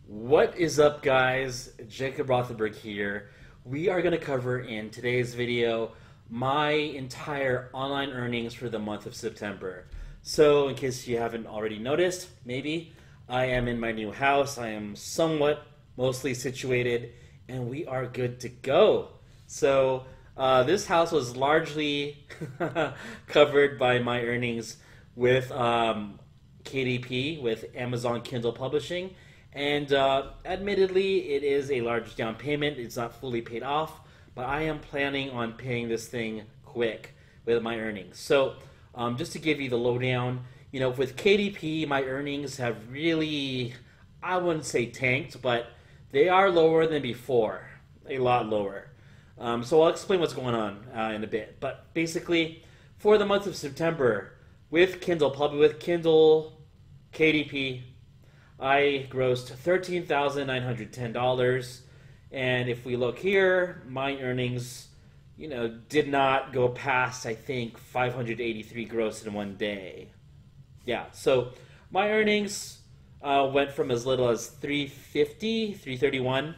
What is up, guys? Jacob Rothenberg here. We are going to cover in today's video my entire online earnings for the month of September. So in case you haven't already noticed, maybe I am in my new house. I am somewhat mostly situated and we are good to go. So this house was largely covered by my earnings with KDP, with Amazon Kindle Publishing. And admittedly, it is a large down payment. It's not fully paid off, but I am planning on paying this thing quick with my earnings. So just to give you the lowdown, with KDP, my earnings have really, I wouldn't say tanked, but they are lower than before, a lot lower. So I'll explain what's going on in a bit. But basically, for the month of September, with Kindle KDP, I grossed $13,910, and if we look here, my earnings, did not go past, I think, 583 gross in one day. Yeah, so my earnings went from as little as 331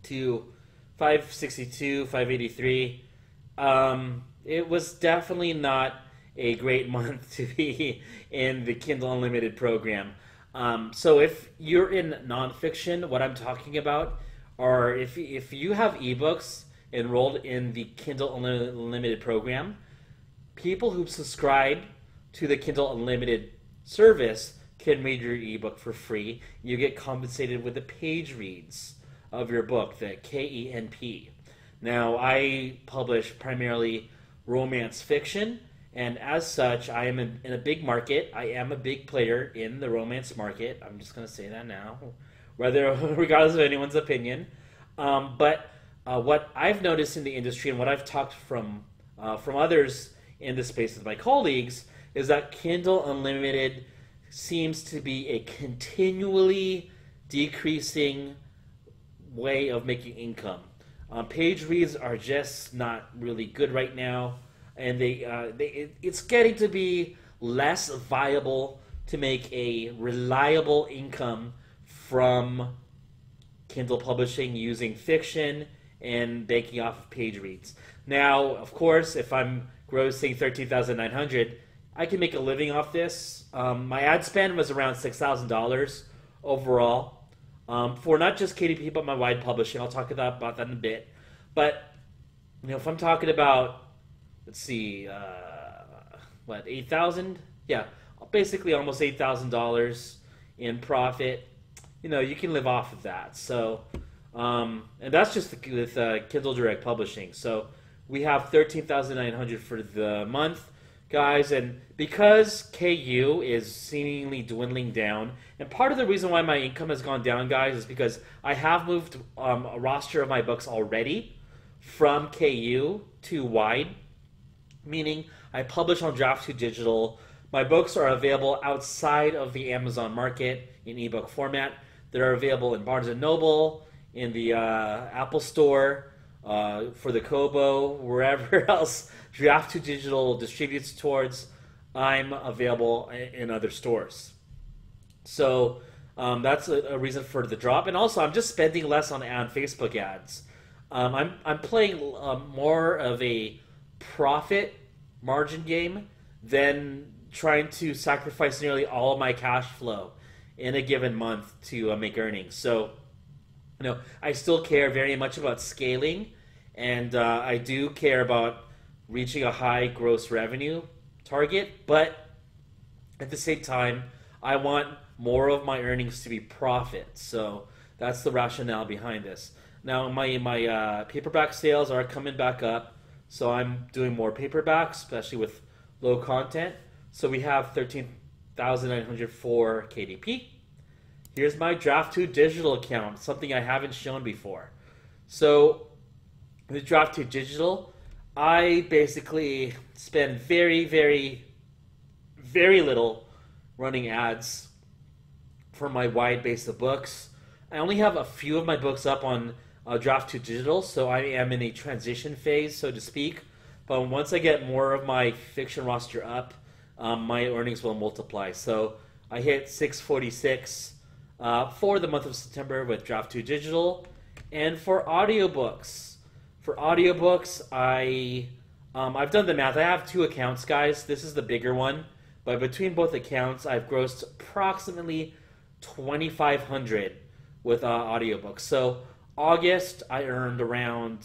to 562, 583. It was definitely not a great month to be in the Kindle Unlimited program. So if you're in nonfiction, what I'm talking about, or if you have ebooks enrolled in the Kindle Unlimited program, people who subscribe to the Kindle Unlimited service can read your ebook for free. You get compensated with the page reads of your book, the KENP. Now, I publish primarily romance fiction, and as such, I am in a big market. I am a big player in the romance market. I'm just going to say that now, regardless of anyone's opinion. But what I've noticed in the industry and what I've talked from others in the space with my colleagues is that Kindle Unlimited seems to be a continually decreasing way of making income. Page reads are just not really good right now. And it's getting to be less viable to make a reliable income from Kindle publishing using fiction and banking off of page reads. Now, of course, if I'm grossing $13,900, I can make a living off this. My ad spend was around $6,000 overall for not just KDP but my wide publishing. I'll talk about that in a bit. But if I'm talking about, let's see, 8,000? Yeah, basically almost $8,000 in profit. You can live off of that. So, and that's just with Kindle Direct Publishing. So we have $13,900 for the month, guys. And because KU is seemingly dwindling down, and part of the reason why my income has gone down, guys, is because I have moved a roster of my books already from KU to wide. Meaning I publish on Draft2 Digital. My books are available outside of the Amazon market in ebook format. They're available in Barnes & Noble, in the Apple Store, for the Kobo, wherever else Draft2 Digital distributes towards. I'm available in other stores. So that's a reason for the drop. And also, I'm just spending less on Facebook ads. I'm playing more of a profit margin game than trying to sacrifice nearly all of my cash flow in a given month to make earnings. So, I still care very much about scaling, and I do care about reaching a high gross revenue target, but at the same time, I want more of my earnings to be profit. So that's the rationale behind this. Now, my paperback sales are coming back up. So I'm doing more paperbacks, especially with low content. So we have 13,900 for KDP. Here's my Draft2 Digital account, something I haven't shown before. So with Draft2 Digital, I basically spend very, very, very little running ads for my wide base of books. I only have a few of my books up on Draft2 Digital, so I am in a transition phase, so to speak. But once I get more of my fiction roster up, my earnings will multiply. So I hit 646 for the month of September with Draft 2 Digital. And for audiobooks, I've done the math. I have 2 accounts, guys. This is the bigger one, but between both accounts, I've grossed approximately 2,500 with audiobooks. So August, I earned around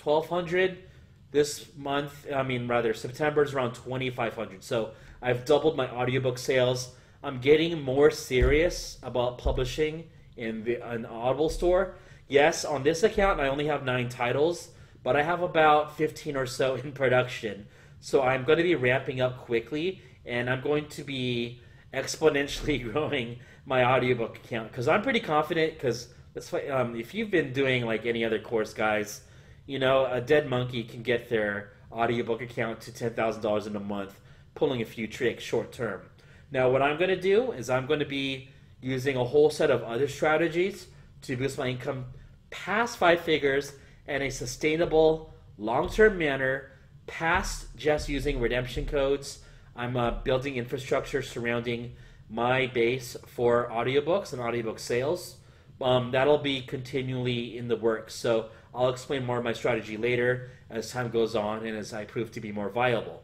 1,200. This month, September is around 2,500. So I've doubled my audiobook sales. I'm getting more serious about publishing in an Audible store. Yes, on this account, I only have 9 titles, but I have about 15 or so in production. So I'm going to be ramping up quickly, and I'm going to be exponentially growing my audiobook account because I'm pretty confident. Because if you've been doing like any other course, guys, you know a dead monkey can get their audiobook account to $10,000 in a month, pulling a few tricks short term. Now, what I'm going to do is I'm going to be using a whole set of other strategies to boost my income past 5 figures in a sustainable, long-term manner, past just using redemption codes. I'm building infrastructure surrounding my base for audiobooks and audiobook sales. That'll be continually in the works. So I'll explain more of my strategy later as time goes on and as I prove to be more viable.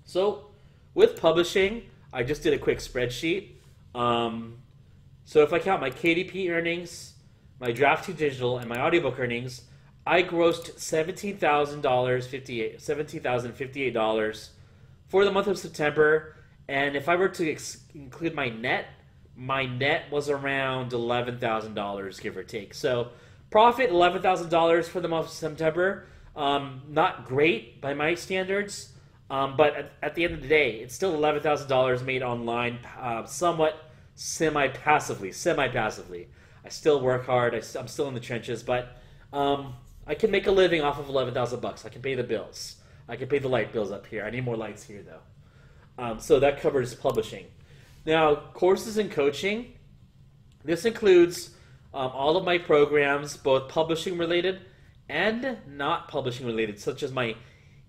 So with publishing, I just did a quick spreadsheet. So if I count my KDP earnings, my Draft 2 Digital, and my audiobook earnings, I grossed $17,058 for the month of September. And if I were to include my net was around $11,000, give or take. So profit, $11,000 for the month of September. Not great by my standards, but at the end of the day, it's still $11,000 made online, somewhat semi-passively. I still work hard. I'm still in the trenches, but I can make a living off of $11,000. I can pay the bills. I can pay the light bills up here. I need more lights here, though. So that covers publishing. Now, courses and coaching. This includes all of my programs, both publishing related and not publishing related, such as my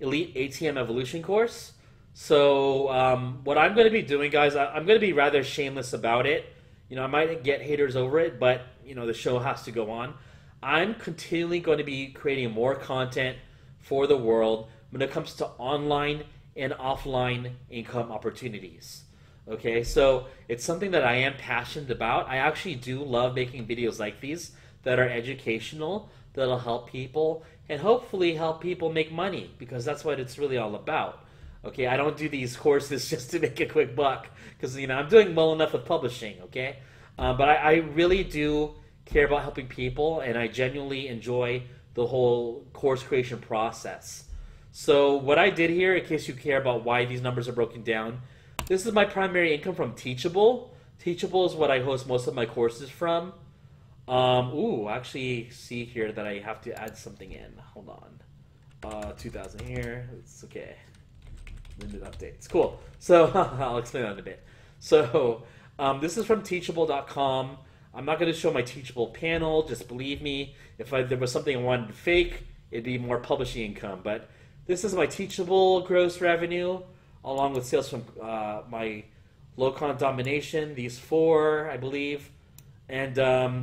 Elite ATM Evolution course. So what I'm going to be doing, guys, I'm going to be rather shameless about it. You know, I might get haters over it, but, you know, the show has to go on. I'm continually going to be creating more content for the world when it comes to online and offline income opportunities. Okay, so it's something that I am passionate about. I actually do love making videos like these that are educational, that'll help people, and hopefully help people make money, because that's what it's really all about. Okay, I don't do these courses just to make a quick buck, because, you know, I'm doing well enough with publishing, okay? But I really do care about helping people, and I genuinely enjoy the whole course creation process. So what I did here, in case you care about why these numbers are broken down, this is my primary income from Teachable. Teachable is what I host most of my courses from. Actually see here that I have to add something in. Hold on. 2,000 here. It's okay. Limited updates. Cool. So I'll explain that in a bit. So this is from Teachable.com. I'm not going to show my Teachable panel. Just believe me. If there was something I wanted to fake, it'd be more publishing income. But this is my Teachable gross revenue, along with sales from my Locon Domination. These 4, I believe. And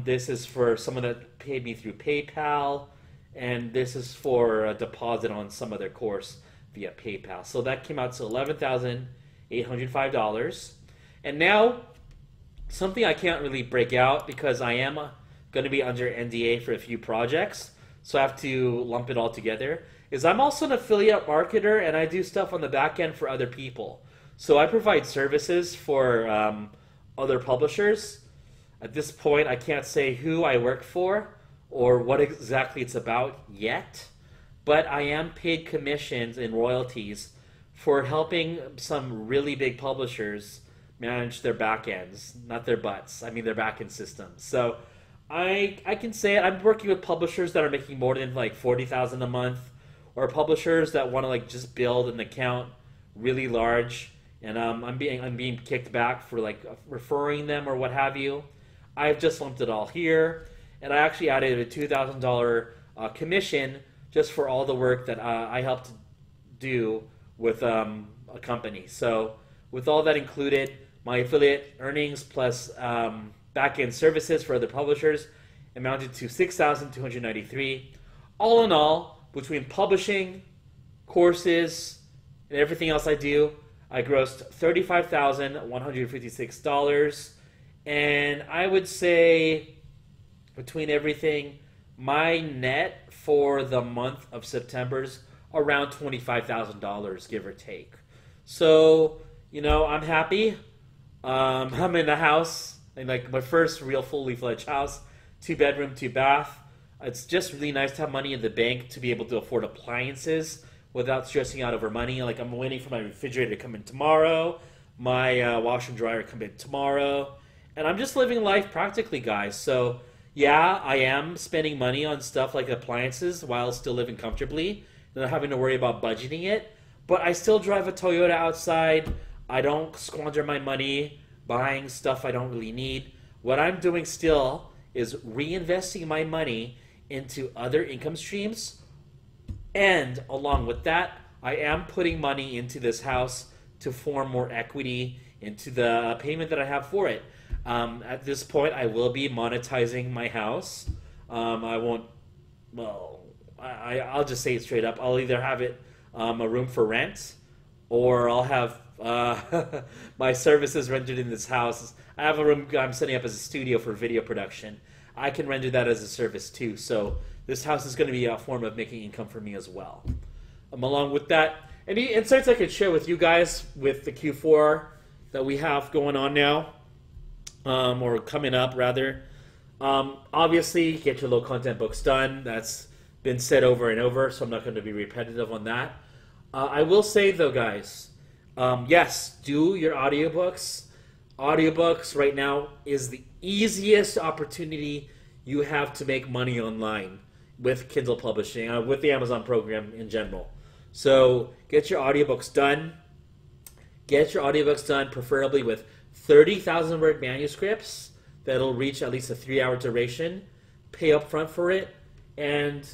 this is for someone that paid me through PayPal. And this is for a deposit on some other course via PayPal. So that came out to $11,805. And now, something I can't really break out because I am going to be under NDA for a few projects, so I have to lump it all together, is I'm also an affiliate marketer, and I do stuff on the back end for other people. So I provide services for other publishers. At this point, I can't say who I work for or what exactly it's about yet, but I am paid commissions and royalties for helping some really big publishers manage their back ends, not their butts. I mean their back end systems. So I can say it. I'm working with publishers that are making more than like $40,000 a month, or publishers that want to like just build an account really large, and I'm being kicked back for like referring them or what have you. I've just lumped it all here, and I actually added a $2,000 commission just for all the work that I helped do with a company. So with all that included, my affiliate earnings plus back-end services for other publishers amounted to $6,293. All in all, between publishing, courses, and everything else I do, I grossed $35,156. And I would say between everything, my net for the month of September's around $25,000, give or take. So, I'm happy. I'm in a house, like my first real fully fledged house, 2-bedroom, 2-bath. It's just really nice to have money in the bank to be able to afford appliances without stressing out over money. Like I'm waiting for my refrigerator to come in tomorrow, my washer and dryer to come in tomorrow, and I'm just living life practically, guys. So yeah, I am spending money on stuff like appliances while still living comfortably, not having to worry about budgeting it. But I still drive a Toyota outside. I don't squander my money buying stuff I don't really need. What I'm doing still is reinvesting my money into other income streams. And along with that, I am putting money into this house to form more equity into the payment that I have for it. At this point, I will be monetizing my house. I won't, well, I'll just say it straight up. I'll either have it a room for rent, or I'll have my services rendered in this house. I have a room I'm setting up as a studio for video production. I can render that as a service too. So this house is going to be a form of making income for me as well. Along with that, any insights I could share with you guys with the Q4 that we have going on now, or coming up rather. Obviously, get your low content books done. That's been said over and over, so I'm not going to be repetitive on that. I will say though, guys, yes, do your audiobooks. Audiobooks right now is the easiest opportunity you have to make money online with Kindle publishing, with the Amazon program in general. So get your audiobooks done. Get your audiobooks done, preferably with 30,000 word manuscripts that'll reach at least a 3-hour duration. Pay up front for it, and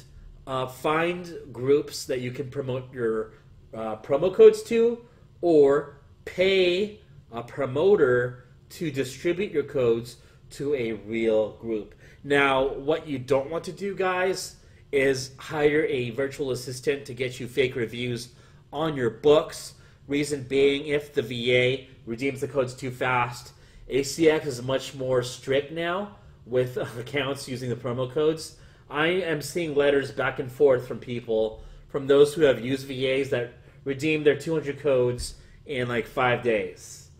find groups that you can promote your promo codes to, or pay a promoter to distribute your codes to a real group. Now, what you don't want to do, guys, is hire a virtual assistant to get you fake reviews on your books. Reason being, if the VA redeems the codes too fast, ACX is much more strict now with accounts using the promo codes. I am seeing letters back and forth from people, from those who have used VAs that redeem their 200 codes in like 5 days.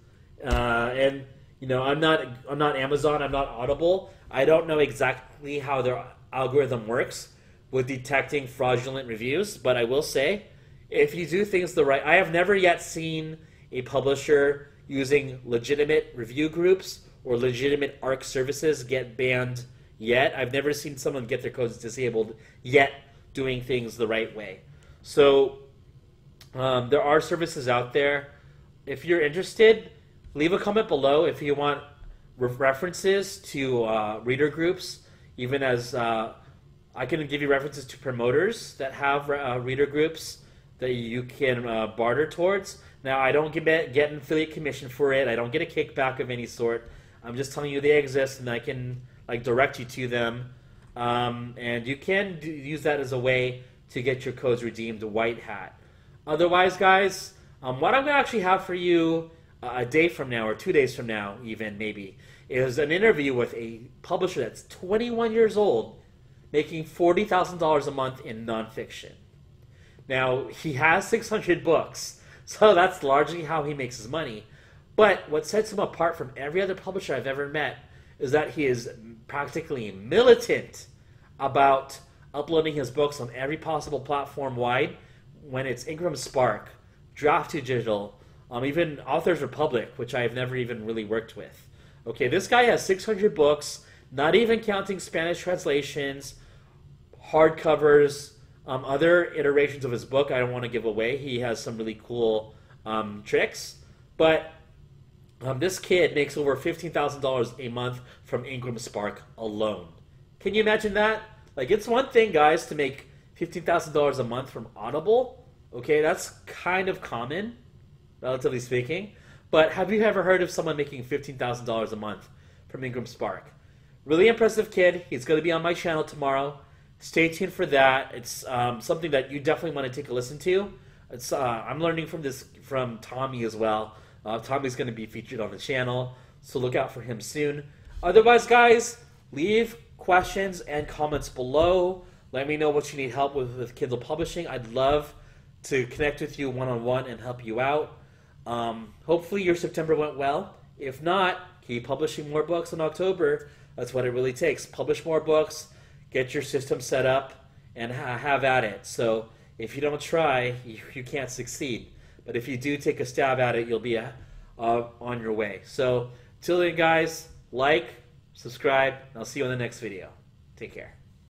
And I'm not Amazon, I'm not Audible. I don't know exactly how their algorithm works with detecting fraudulent reviews, but I will say, if you do things the right, I have never yet seen a publisher using legitimate review groups or legitimate ARC services get banned yet. I've never seen someone get their codes disabled yet doing things the right way. So there are services out there. If you're interested, leave a comment below if you want references to reader groups, even as I can give you references to promoters that have reader groups that you can barter towards. Now, I don't get an affiliate commission for it. I don't get a kickback of any sort. I'm just telling you they exist, and I can direct you to them. And you can use that as a way to get your codes redeemed, white hat. Otherwise, guys, what I'm going to actually have for you a day from now, or 2 days from now even, maybe, is an interview with a publisher that's 21 years old, making $40,000 a month in nonfiction. Now, he has 600 books, so that's largely how he makes his money. But what sets him apart from every other publisher I've ever met is that he is practically militant about uploading his books on every possible platform wide, when it's Ingram Spark, Draft Digital, even Authors Republic, which I've never even really worked with. Okay, this guy has 600 books, not even counting Spanish translations, hardcovers, other iterations of his book I don't want to give away. He has some really cool tricks. But this kid makes over $15,000 a month from Ingram Spark alone. Can you imagine that? It's one thing, guys, to make $15,000 a month from Audible. Okay, that's kind of common, relatively speaking. But have you ever heard of someone making $15,000 a month from Ingram Spark. Really impressive kid. He's going to be on my channel tomorrow. Stay tuned for that. It's something that you definitely want to take a listen to. I'm learning from Tommy as well. Tommy's going to be featured on the channel, so look out for him soon. Otherwise, guys, leave questions and comments below. Let me know what you need help with Kindle publishing. I'd love to connect with you one-on-one and help you out. Hopefully your September went well. If not, keep publishing more books in October. That's what it really takes. Publish more books, get your system set up, and have at it. So if you don't try, you can't succeed. But if you do take a stab at it, you'll be on your way. So till then, guys, like, subscribe, and I'll see you on the next video. Take care.